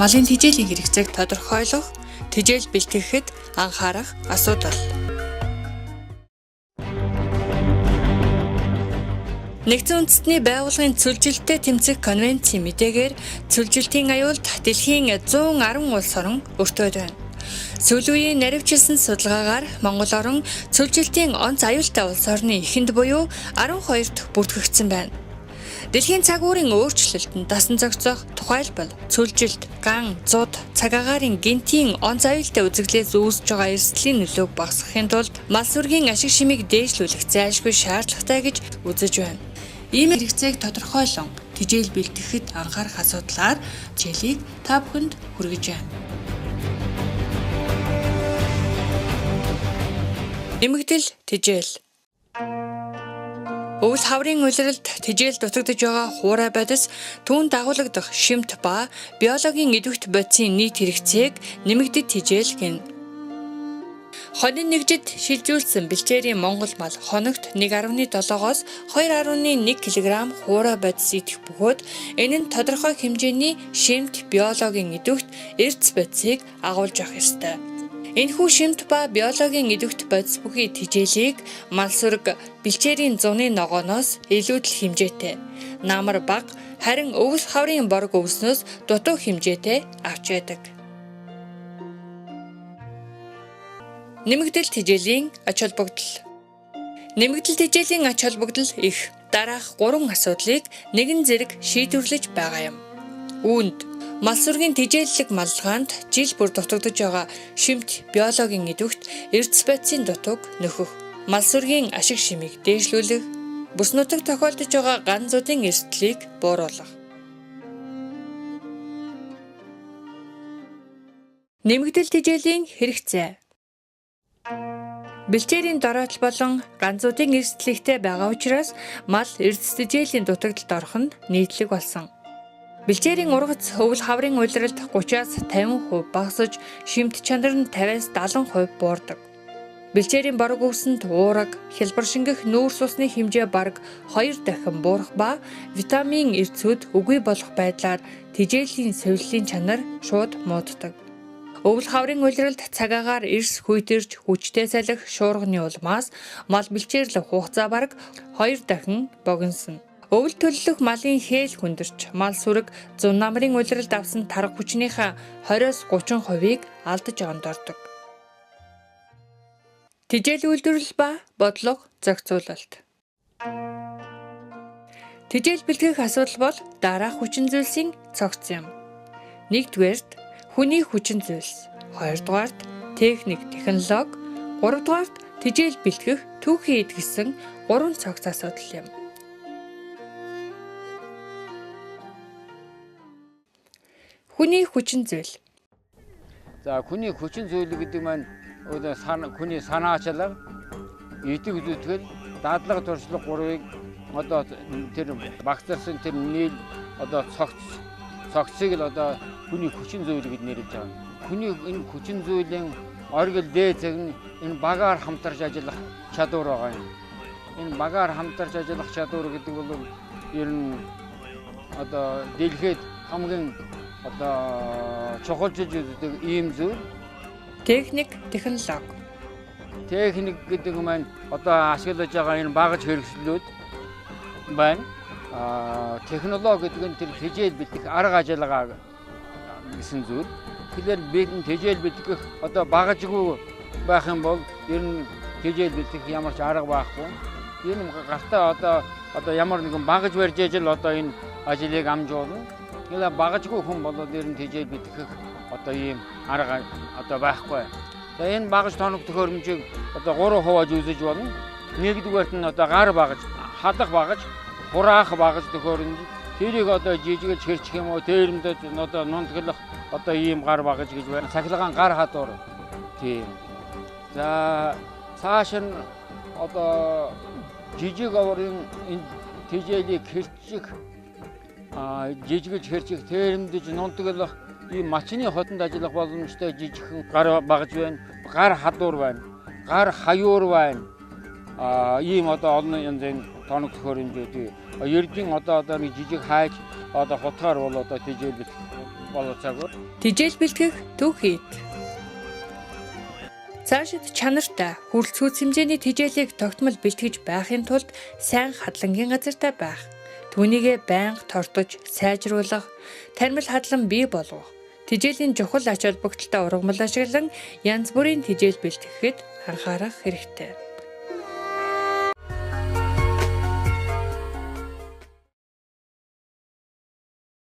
Малын тэжээлийн хэрэгцээг тодорхойлох, тэжээл бэлтгэхэд анхаарах асуудал. Нэгдсэн үндэстний байгууллагын цөлжилттэй тэмцэх конвенцийн мэдээгээр цөлжилтийн аюулд дэлхийн 110 улс орон өртөөд байна. Сүүлийн үеийн наривчилсан судалгаагаар Монгол орн цөлжилтийн онц аюултай улс орны эхэнд буюу 12-т бүртгэгдсэн байна. Дэлхийн цаг уурын өөрчлөлтөнд дасан зохицох тухайлбал цөлжилт, ган, зуд, цаг агаарын гинтийн онц аюултай үзэгдлээс үүсэж байгаа эрсдлийн нөлөөг багасгахын тулд мал сүргийн ашиг шимийг дээшлүүлэх зайлшгүй шаардлагатай гэж үзэж байна. Ийм хэрэгцээг тодорхойлон тэжээл бэлтгэхэд анхаарах асуудлаар хичээлийг та бүхэнд хүргэж байна. Нэмэгдэл тэжээл. Өвөл хаврын улиралд тэжээл дутагдж байгаа хуурай бодис түүнд дагуулгадах шимт ба биологийн идэвхт бодисын нийт хэрэгцээг нэмэгдэл тэжээл гэнэ. Хонин нэгжид шилжүүлсэн бэлчээрийн Монгол мал хоногт 1.7-оос 2.1 кг хуурай бодис идэх бөгөөд энэ нь тодорхой хэмжээний шимт биологийн идэвхт эрдэс бодисыг агуулж авах ёстой. Энэхүү шимт ба биологийн идэвхт бодис бүхий тэжээлийг мал сүрэг бэлчээрийн зуны ногооноос илүүдэл хэмжээтэй, намар бага харин өвөл хаврын борг өвснөөс дутуу хэмжээтэй авч яадаг. Нэмэгдэл тэжээлийн ач холбогдол. Нэмэгдэл тэжээлийн ач холбогдол их. Дараах 3 асуудлыг нэгэн зэрэг шийдвэрлэж байгаа юм. Үүнд мал сүргийн тэжээллэг маллагаанд жил бүр дутагдж байгаа шимт биологийн идэвхт эрдэс бодисын дутууг нөхөх, мал сүргийн ашиг шимийг дээшлүүлэх, бүс нутагт тохиолдож байгаа ган зуудын эрсдлийг бууруулах. Нэмэгдэл тэжээлийн хэрэгцээ. Бэлчээрийн дороотл болон ганцуудын эрсдлэгтэй байгаа учраас мал эрдэс тэжээлийн дутагдалд орох нь нийтлэг болсон. Бэлчээрийн ургац өвөл хаврын улиралд 30-аас 50% багасж, шимт чанар нь 50-аас 70% буурдаг. Бэлчээрийн борог өвсөнд уураг, хялбар шингэх нүүрс усны хэмжээ бараг 2 дахин буурах ба витамин эрдсүүд үгүй болох байдлаар тэжээлийн сувиллын чанар шууд мууддаг. Өвөл хаврын улиралд цагаагаар эрс хүйтэрж хүчтэй салхи шуурганы улмаас мал бэлчээрлэх хугацаа бараг 2 дахин богиносно. Өвөл төлөлөх малын хээл хүндэрч мал сүрэг зун намрын улиралд авсан тарга хүчнийхээ 20-30% алдаж ондордог. Тэжээл үйлдвэрлэл ба бодлого зохицуулалт. Тэжээл бэлтгэх асуудал бол дараах хүчин зүйлсийн цогц юм. 1-р хүний хүчин зүйлс, 2-р техник технологи, 3-р тэжээл бэлтгэх түүхий эд гэсэн 3 цогц асуудал юм. Хүний хүчин зүйл. За хүний хүчин зүйл гэдэг маань хүний санаачлал, идэг зүтгэл, дадлага туршлага 3-ыг одоо тэр багцарсан тэр нийл одоо цогцыг л одоо хүний хүчин зүйл гэж нэрлэж байгаа. Хүний энэ хүчин зүйлийн оргил дээцэг нь энэ багаар хамтарч ажиллах чадвар байгаа юм. Энэ багаар хамтарч ажиллах чадвар гэдэг бол ер нь одоо дэлхийд хамгийн одоо чухалчилж үздэг ийм зүйл. Техник технологи. Техник гэдэг маань одоо ашиглаж байгаа энэ багаж хэрэгслүүд байна. Технологи гэдэг нь тэр тэжээл бэлтгэх арга ажиллагаа гэсэн зүйл. Тэгэхээр бид тэжээл бэлтгэх одоо багажгүй байх юм бол ер нь тэжээл бэлтгэх ямар ч арга байхгүй. Энэ гартаа одоо ямар нэгэн багаж барьж ижил одоо энэ ажлыг амжуулна. Яла багажгүй хүн болоод ер нь тэжээл бэлтгэх одоо ийм арга одоо байхгүй. За энэ багаж тоног төхөөрөмжийг одоо 3 хувааж үзэж болно. Нэгдүгээрт нь одоо гар багаж, хадах багаж, хураах багаж төхөөрөмж. Тэрийг одоо жижигж хэрчих юм уу, тээрмдэд одоо нунтглах одоо ийм гар багаж гэж байна. Цахилгаан гар хадуур. Тийм. За цааш нь одоо жижиг аврын энэ тэжээлийг хэрчих жижигж хэрчих, тээрмдэж нунтглах ийм мачны хотонд ажиллах боломжтой жижигхэн гар багаж байна. Гар хадуур байна. Гар хаяур байна. Ийм одоо олон янзын тоног төхөөрөмжүүд. Ердийн одоо нэг жижиг хайж одоо хотгоор бол одоо тэжээлбэл болооцаагүй. Тижээл бэлтгэх төв хийд. Цаашид чанартай хүрэлцүүц хэмжээний тижээлийг тогтмол бэлтгэж байхын тулд сайн хадлангийн газартай байх. Түүнийгээ байнга тортож, сайжруулах, тармил хадлан бий болгох. Тижээлийн чухал ач холбогдолтой ургамал ашиглан янз бүрийн тижээл бэлтгэхэд анхаарах хэрэгтэй.